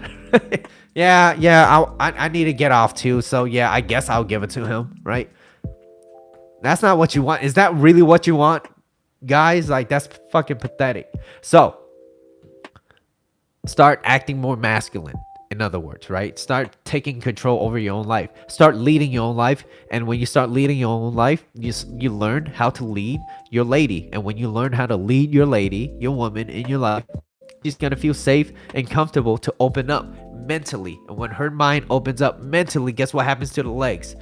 yeah, I need to get off too. So yeah, I guess I'll give it to him, right? That's not what you want. Is that really what you want, guys? Like, that's fucking pathetic. So start acting more masculine. In other words, right? Start taking control over your own life. Start leading your own life. And when you start leading your own life, you learn how to lead your lady. And when you learn how to lead your lady, your woman in your life, she's going to feel safe and comfortable to open up mentally. And when her mind opens up mentally, guess what happens to the legs?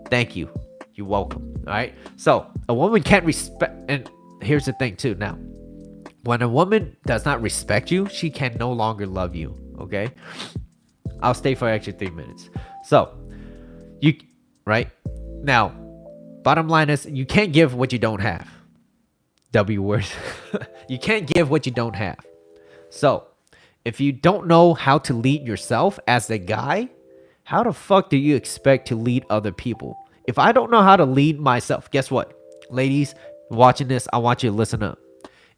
Thank you. You're welcome. All right. So a woman can't respect. And here's the thing, too. Now, when a woman does not respect you, she can no longer love you. Okay. I'll stay for extra 3 minutes. So, right now, bottom line is you can't give what you don't have. W words. You can't give what you don't have. So, if you don't know how to lead yourself as a guy, how the fuck do you expect to lead other people? If I don't know how to lead myself, guess what? Ladies watching this, I want you to listen up.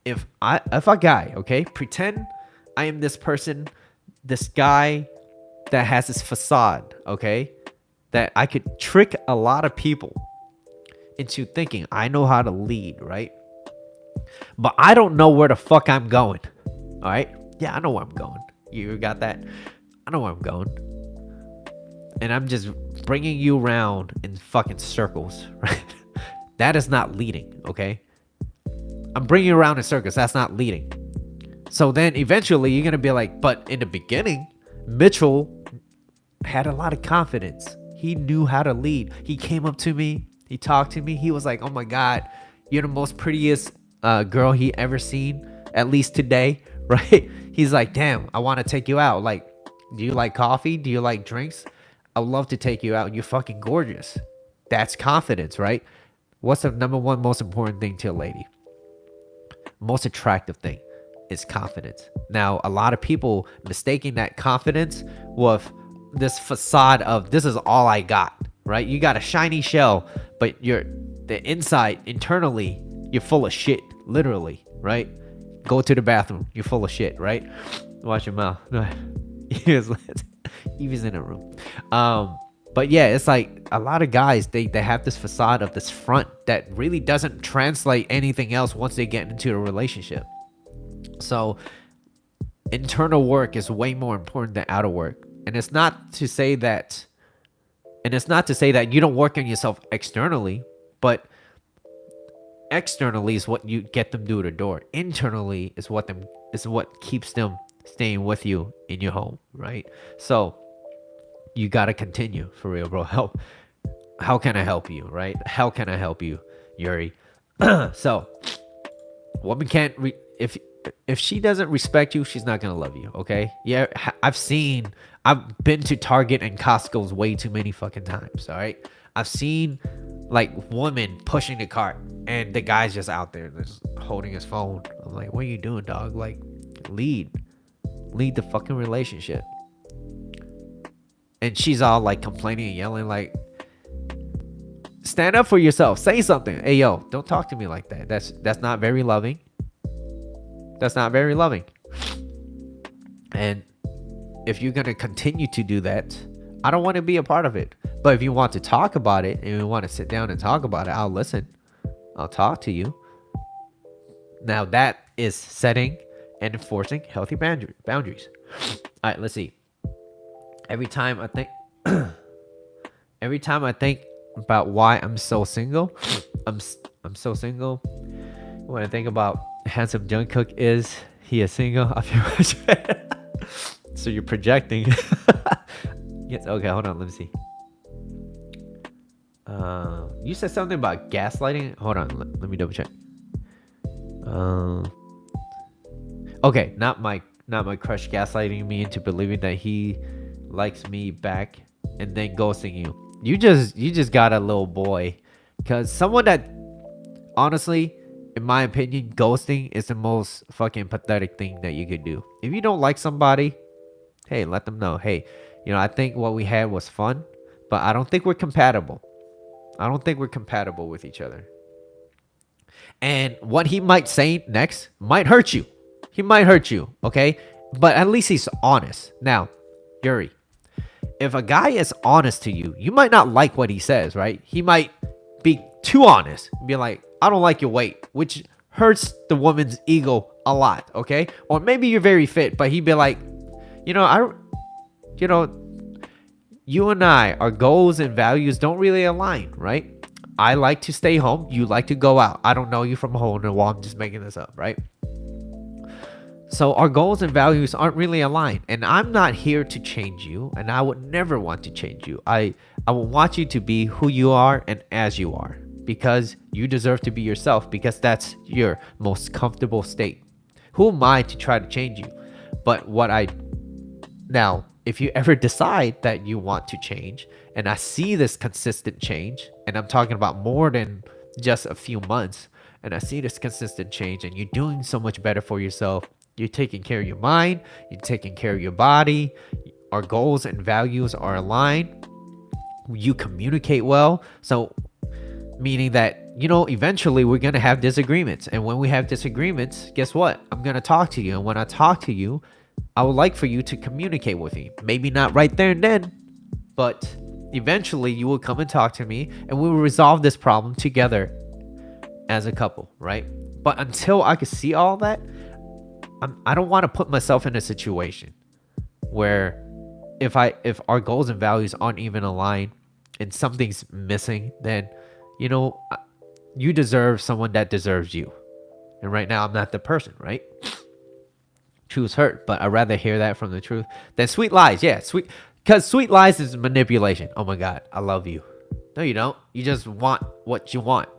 If a guy, okay, pretend I am this person, this guy that has this facade, okay, that I could trick a lot of people into thinking I know how to lead, right? But I don't know where the fuck I'm going. All right? Yeah, I know where I'm going. You got that? I know where I'm going. And I'm just bringing you around in fucking circles, right? That is not leading, okay? I'm bringing you around in circles. That's not leading. So then eventually you're going to be like, but in the beginning, Mitchell had a lot of confidence. He knew how to lead. He came up to me. He talked to me. He was like, oh my God, you're the most prettiest girl he ever seen, at least today, right? He's like, damn, I want to take you out. Like, do you like coffee? Do you like drinks? I'd love to take you out. You're fucking gorgeous. That's confidence, right? What's the number one most important thing to a lady? Most attractive thing is confidence. Now, a lot of people mistaking that confidence with this facade of this is all I got, right? You got a shiny shell, but the inside, internally, you're full of shit, literally, right? Go to the bathroom, you're full of shit, right? Watch your mouth. He was in a room. But yeah, it's like a lot of guys, they have this facade of this front that really doesn't translate anything else once they get into a relationship. So internal work is way more important than outer work. And it's not to say that you don't work on yourself externally, but externally is what you get them through the door. Internally is what keeps them staying with you in your home, right? So you gotta continue, for real, bro. How can I help you, right? How can I help you, Yuri? So woman can't if she doesn't respect you, she's not gonna love you, okay? Yeah, I've been to Target and Costco's way too many fucking times, all right? I've seen like women pushing the cart and the guy's just out there just holding his phone. I'm like, what are you doing, dog? Like, lead the fucking relationship. And she's all like complaining and yelling, like, stand up for yourself. Say something. Hey, yo, don't talk to me like that. That's not very loving. That's not very loving. And if you're going to continue to do that, I don't want to be a part of it. But if you want to talk about it and you want to sit down and talk about it, I'll listen. I'll talk to you. Now that is setting and enforcing healthy boundaries. All right, let's see. Every time I think about why I'm so single, I'm so single. When I think about handsome Jungkook is he is single, I feel much better. So you're projecting. Yes. Okay. Hold on. Let me see. You said something about gaslighting. Hold on. Let me double check. Okay. Not my crush gaslighting me into believing that he likes me back and then ghosting you. You just got a little boy, because someone that, honestly, in my opinion, ghosting is the most fucking pathetic thing that you could do. If you don't like somebody, hey, let them know. Hey, I think what we had was fun, but I don't think we're compatible. I don't think we're compatible with each other. And what he might say next might hurt you. He might hurt you, okay? But at least he's honest. Now, Yuri, if a guy is honest to you, you might not like what he says, right? He might be too honest. Be like, I don't like your weight, which hurts the woman's ego a lot, okay? Or maybe you're very fit, but he'd be like, you and I, our goals and values don't really align, right? I like to stay home. You like to go out. I don't know you from a hole in the wall. I'm just making this up, right? So our goals and values aren't really aligned. And I'm not here to change you. And I would never want to change you. I would want you to be who you are and as you are. Because you deserve to be yourself. Because that's your most comfortable state. Who am I to try to change you? But now, if you ever decide that you want to change, and I see this consistent change, and I'm talking about more than just a few months, and I see this consistent change, and you're doing so much better for yourself, you're taking care of your mind, you're taking care of your body, our goals and values are aligned, you communicate well, so meaning that, eventually we're going to have disagreements, and when we have disagreements, guess what? I'm going to talk to you, and when I talk to you, I would like for you to communicate with me. Maybe not right there and then, but eventually you will come and talk to me and we will resolve this problem together as a couple, right? But until I can see all that, I don't want to put myself in a situation where if our goals and values aren't even aligned and something's missing, then, you deserve someone that deserves you. And right now I'm not the person, right? Truth hurt, but I'd rather hear that from the truth than sweet lies. Yeah, because sweet lies is manipulation. Oh my God, I love you. No, you don't. You just want what you want.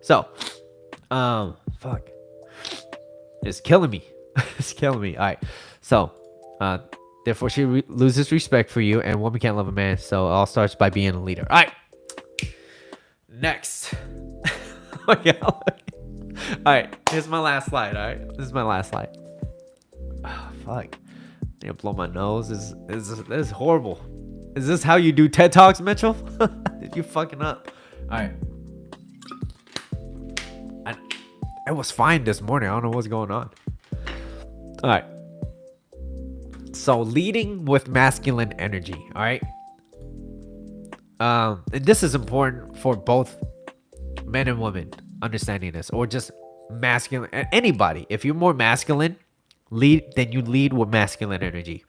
So, fuck. It's killing me. It's killing me. All right. So, therefore she loses respect for you, and woman can't love a man. So it all starts by being a leader. All right. Next. Oh my God. All right. Here's my last slide. All right. This is my last slide. Oh, fuck. I need to blow my nose. This is horrible. Is this how you do TED Talks, Mitchell? You fucking up. Alright. I was fine this morning. I don't know what's going on. Alright. So, leading with masculine energy. Alright. And this is important for both men and women understanding this. Or just masculine. Anybody. If you're more masculine, then you lead with masculine energy.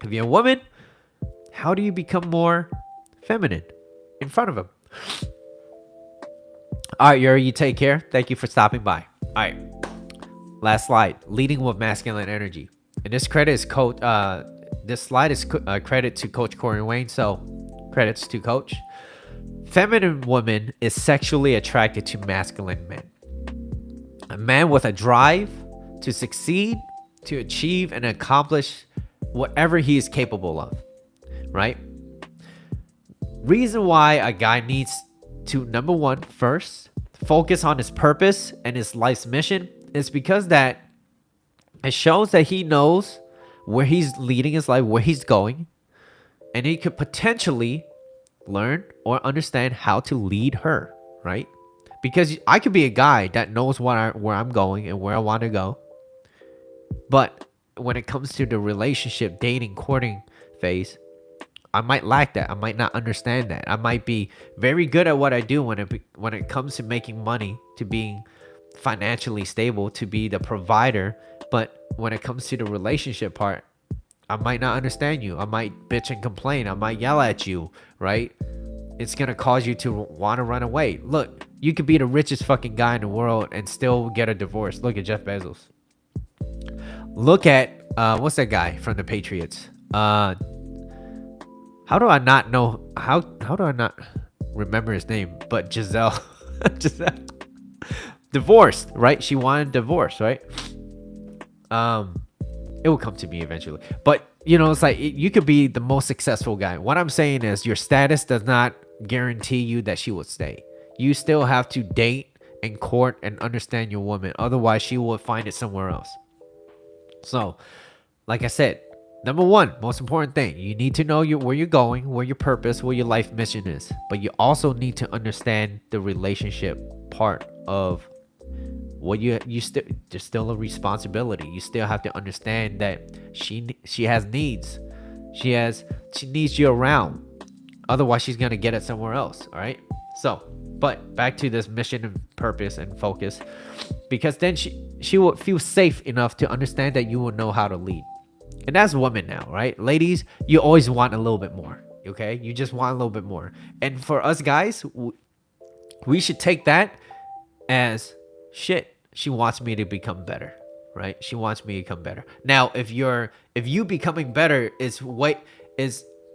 If you're a woman, how do you become more feminine in front of him? All right, Yuri, you take care. Thank you for stopping by. All right, last slide. Leading with masculine energy, and this credit is this slide is credit to Coach Corey Wayne. So credits to Coach. Feminine woman is sexually attracted to masculine men. A man with a drive to succeed, to achieve and accomplish whatever he is capable of, right? Reason why a guy needs to, number one, first, focus on his purpose and his life's mission is because that it shows that he knows where he's leading his life, where he's going, and he could potentially learn or understand how to lead her, right? Because I could be a guy that knows where I'm going and where I want to go, but when it comes to the relationship, dating, courting phase, I might lack that. I might not understand that. I might be very good at what I do when it comes to making money, to being financially stable, to be the provider. But when it comes to the relationship part, I might not understand you. I might bitch and complain. I might yell at you, right? It's going to cause you to want to run away. Look, you could be the richest fucking guy in the world and still get a divorce. Look at Jeff Bezos. Look at, what's that guy from the Patriots? How do I not know? How do I not remember his name? But Giselle. Giselle. Divorced, right? She wanted divorce, right? It will come to me eventually. But, it's like, you could be the most successful guy. What I'm saying is your status does not guarantee you that she will stay. You still have to date and court and understand your woman. Otherwise, she will find it somewhere else. So, like I said, number one, most important thing, you need to know where you're going, where your purpose, where your life mission is. But you also need to understand the relationship part of what there's still a responsibility. You still have to understand that she has needs. She needs you around. Otherwise, she's gonna get it somewhere else. All right. So, but back to this mission and purpose and focus, because then she will feel safe enough to understand that you will know how to lead. And that's women now, right? Ladies, you always want a little bit more. Okay, you just want a little bit more. And for us guys, we should take that as shit. She wants me to become better, right? She wants me to become better. Now, if you becoming better is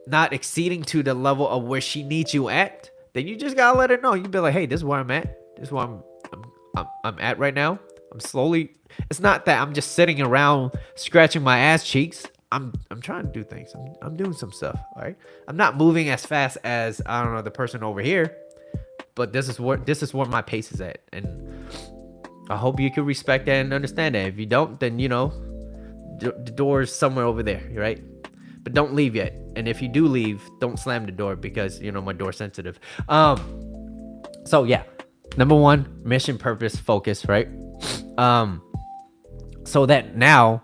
not exceeding to the level of where she needs you at, then you just gotta let her know. You be like, hey, this is where I'm at. This is where I'm at right now. I'm slowly. It's not that I'm just sitting around scratching my ass cheeks. I'm trying to do things. I'm doing some stuff. All right. I'm not moving as fast as, I don't know, the person over here, but this is where my pace is at, and I hope you can respect that and understand that. If you don't, then the door is somewhere over there, right? But don't leave yet. And if you do leave, don't slam the door because my door's sensitive. So yeah, number one, mission, purpose, focus, right? So that now,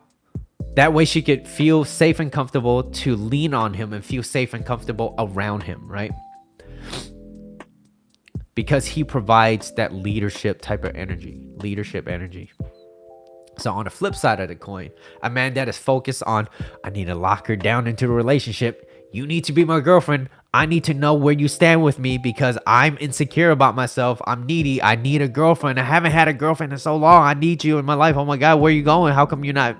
that way she could feel safe and comfortable to lean on him and feel safe and comfortable around him, right? Because he provides that leadership type of energy. So on the flip side of the coin, a man that is focused on, I need to lock her down into a relationship. You need to be my girlfriend. I need to know where you stand with me because I'm insecure about myself. I'm needy. I need a girlfriend. I haven't had a girlfriend in so long. I need you in my life. Oh my God, where are you going? How come you're not?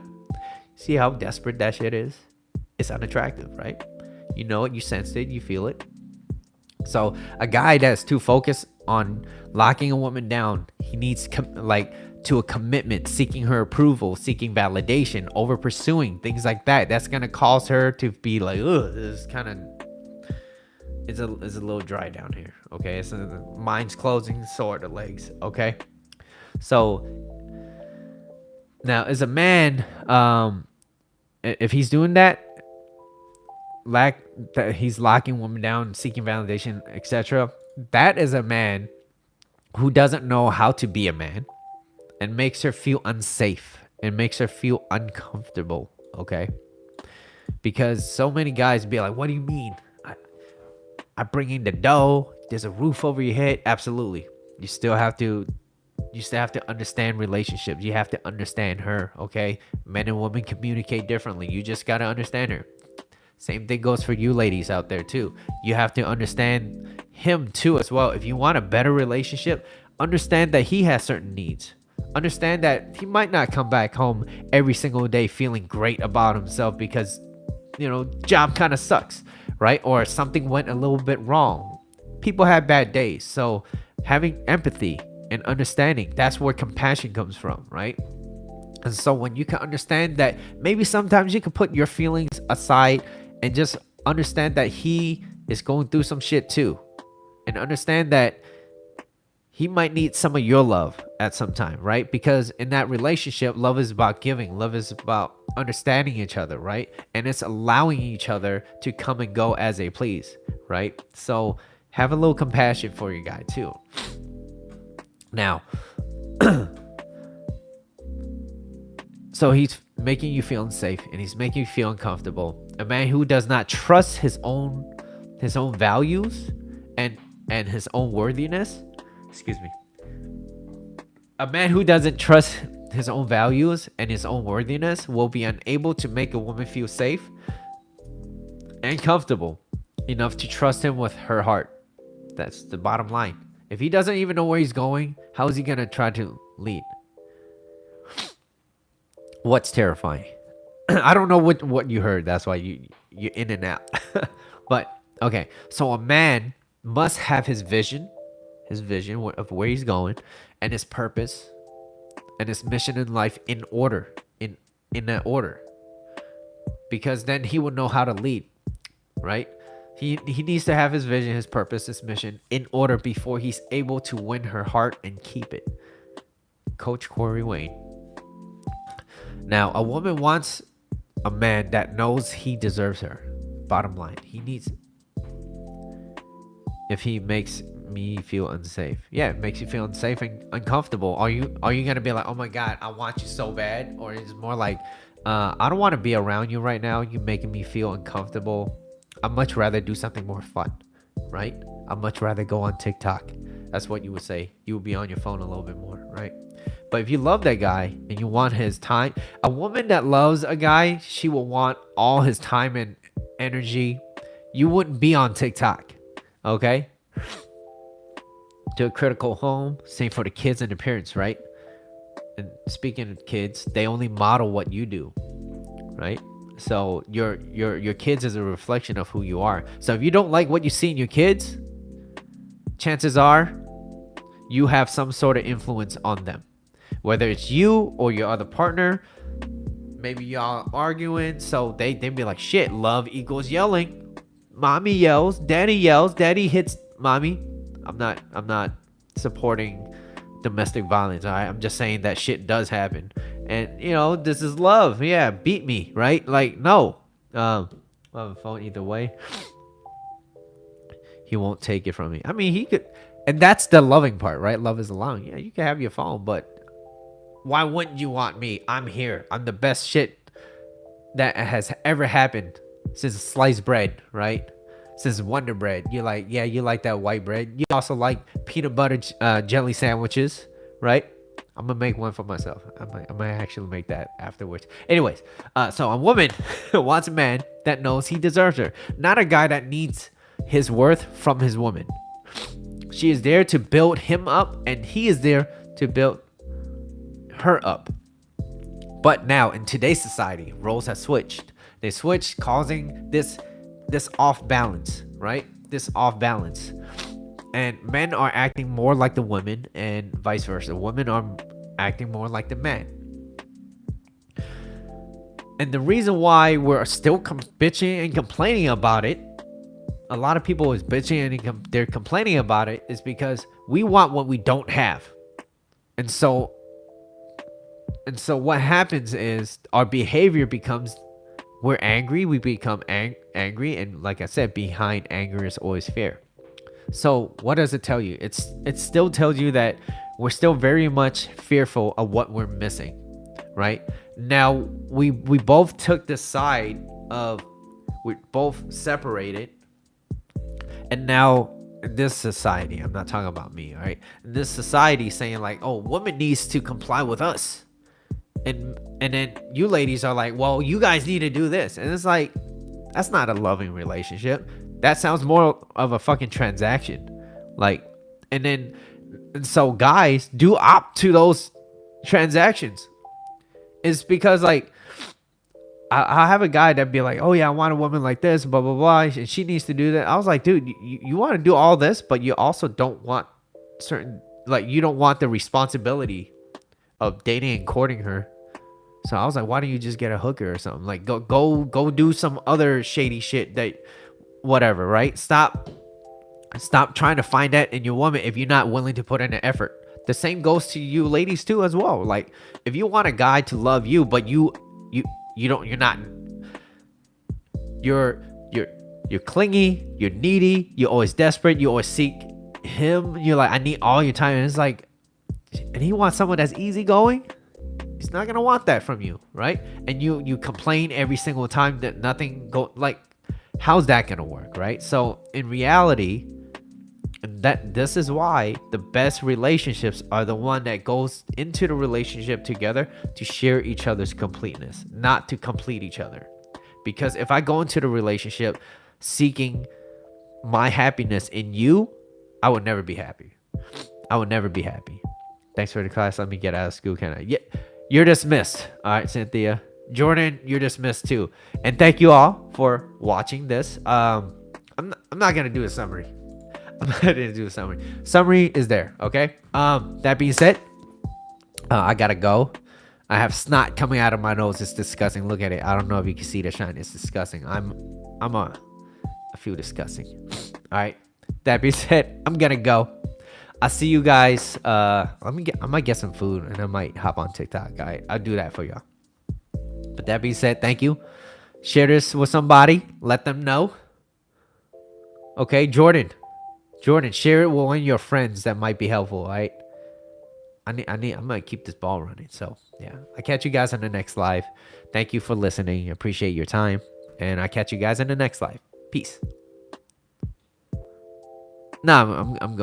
See how desperate that shit is? It's unattractive, right? You know it. You sense it. You feel it. So a guy that's too focused on locking a woman down, he needs to a commitment, seeking her approval, seeking validation, over pursuing things like that. That's gonna cause her to be like, ugh, this is kind of, it's a little dry down here. Okay, it's mind's closing, so are the legs. Okay, so now as a man, if he's doing that, he's locking women down, seeking validation, etc. That is a man who doesn't know how to be a man and makes her feel unsafe and makes her feel uncomfortable. Okay, because so many guys be like, what do you mean? I bring in the dough, there's a roof over your head. Absolutely. You still have to understand relationships. You have to understand her. Okay, men and women communicate differently. You just got to understand her. Same thing goes for you ladies out there too. You have to understand him too as well. If you want a better relationship, understand that he has certain needs. Understand that he might not come back home every single day feeling great about himself because job kind of sucks, right? Or something went a little bit wrong. People have bad days. So having empathy and understanding, that's where compassion comes from, right? And so when you can understand that, maybe sometimes you can put your feelings aside and just understand that he is going through some shit too. And understand that he might need some of your love at some time, right? Because in that relationship, love is about giving. Love is about understanding each other, right? And it's allowing each other to come and go as they please, right? So have a little compassion for your guy too. Now, so he's making you feel unsafe and he's making you feel uncomfortable. A man who does not trust his own values and his own worthiness. Excuse me. A man who doesn't trust his own values and his own worthiness will be unable to make a woman feel safe and comfortable enough to trust him with her heart. That's the bottom line. If he doesn't even know where he's going, how is he going to try to lead? What's terrifying? I don't know what you heard. That's why you're in and out. But okay, so a man must have his vision of where he's going, and his purpose, and his mission in life in order, in that order. Because then he will know how to lead, right? He needs to have his vision, his purpose, his mission in order before he's able to win her heart and keep it. Coach Corey Wayne. Now, a woman wants a man that knows he deserves her. Bottom line, he needs. If he makes me feel unsafe, yeah, it makes you feel unsafe and uncomfortable. Are you gonna be like, oh my God, I want you so bad, or is it more like, I don't want to be around you right now. You're making me feel uncomfortable. I'd much rather do something more fun, right? I'd much rather go on TikTok. That's what you would say. You would be on your phone a little bit more, right? But if you love that guy and you want his time, a woman that loves a guy, she will want all his time and energy. You wouldn't be on TikTok, okay? To a critical home, same for the kids and the parents, right? And speaking of kids, they only model what you do, right? So your kids is a reflection of who you are. So if you don't like what you see in your kids, chances are you have some sort of influence on them. Whether it's you or your other partner, maybe y'all arguing, so they be like, shit, love equals yelling. Mommy yells, daddy hits mommy. I'm not supporting domestic violence. All right, I'm just saying that shit does happen, and this is love. Yeah, beat me, right? Like, no. I have a phone either way. He won't take it from me. I mean, he could, and that's the loving part, right? Love is allowing. Yeah, you can have your phone, but why wouldn't you want me? I'm here. I'm the best shit that has ever happened since sliced bread, right? Since Wonder Bread. You're like, yeah, you like that white bread. You also like peanut butter jelly sandwiches, right? I'm gonna make one for myself. I might actually make that afterwards. Anyways, so a woman wants a man that knows he deserves her, not a guy that needs his worth from his woman. She is there to build him up, and he is there to build her up. But now in today's society, roles have switched. They switched, causing this off balance, right? This off balance. And men are acting more like the women and vice versa. Women are acting more like the men. And the reason why we're still bitching and complaining about it, a lot of people is bitching and they're complaining about it, is because we want what we don't have. And so what happens is our behavior becomes, we're angry, we become angry, and like I said, behind anger is always fear. So what does it tell you? It still tells you that we're still very much fearful of what we're missing, right? Now we both took the side of, we both separated, and now in this society, I'm not talking about me, all right? In this society saying like, oh, woman needs to comply with us. And then you ladies are like, well, you guys need to do this. And it's like, that's not a loving relationship. That sounds more of a fucking transaction. Like, and so guys do opt to those transactions. It's because like, I have a guy that'd be like, oh yeah, I want a woman like this, blah, blah, blah, and she needs to do that. I was like, dude, you want to do all this, but you also don't want certain, like, you don't want the responsibility of dating and courting her. So I was like, why don't you just get a hooker or something? Like, go do some other shady shit that, whatever, right? Stop trying to find that in your woman if you're not willing to put in an effort. The same goes to you ladies too as well. Like, if you want a guy to love you, but you're clingy, you're needy, you're always desperate, you always seek him, you're like, I need all your time, and it's like, and he wants someone that's easygoing. He's not gonna want that from you, right? And you complain every single time that nothing like, how's that gonna work, right? So in reality, this is why the best relationships are the one that goes into the relationship together to share each other's completeness, not to complete each other. Because if I go into the relationship seeking my happiness in you, I would never be happy. I would never be happy. Thanks for the class. Let me get out of school. Can I? Yeah, you're dismissed. All right, Cynthia. Jordan, you're dismissed too. And thank you all for watching this. I'm not gonna do a summary. I'm not gonna do a summary. Summary is there. Okay. That being said, I gotta go. I have snot coming out of my nose. It's disgusting. Look at it. I don't know if you can see the shine. It's disgusting. I feel disgusting. All right. That being said, I'm gonna go. I'll see you guys. I might get some food and I might hop on TikTok. All right. I'll do that for y'all. But that being said, thank you. Share this with somebody. Let them know. Okay, Jordan, share it with one of your friends that might be helpful. All right. I'm gonna keep this ball running. So yeah, I catch you guys on the next live. Thank you for listening. Appreciate your time, and I catch you guys in the next live. Peace. Nah, I'm going.